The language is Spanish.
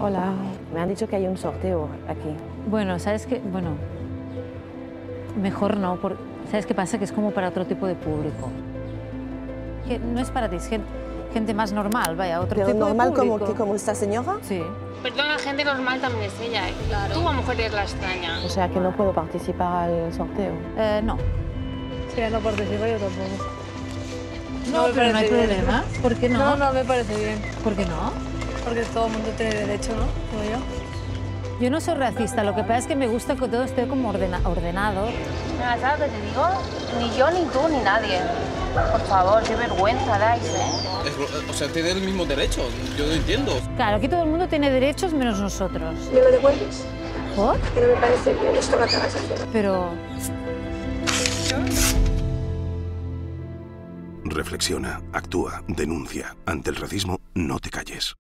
Hola, me han dicho que hay un sorteo aquí. Bueno, ¿sabes qué? Bueno, mejor no, porque ¿sabes qué pasa? Que es como para otro tipo de público. Que no es para ti, es gente más normal, vaya, otro Pero tipo normal de público. como esta señora. Sí. Perdona, gente normal también es ella, ¿eh? Claro. Tú a lo mejor eres la extraña. O sea que no puedo participar al sorteo. No. Si ya no participo, yo tampoco. No, me pero no hay parece bien. problema. ¿Por qué no? No, no me parece bien. ¿Por qué no? Porque todo el mundo tiene derecho, ¿no? Como yo. Yo no soy racista, lo que pasa es que me gusta que todo esté como ordenado. Mira, ¿sabes lo que te digo? Ni yo, ni tú, ni nadie. Por favor, qué vergüenza dais, ¿eh? O sea, tiene el mismo derecho, yo lo entiendo. Claro, aquí todo el mundo tiene derechos menos nosotros. ¿Me lo devuelves? ¿Por? Que no me parece bien esto que acabas de hacer. Pero... Reflexiona, actúa, denuncia. Ante el racismo, no te calles.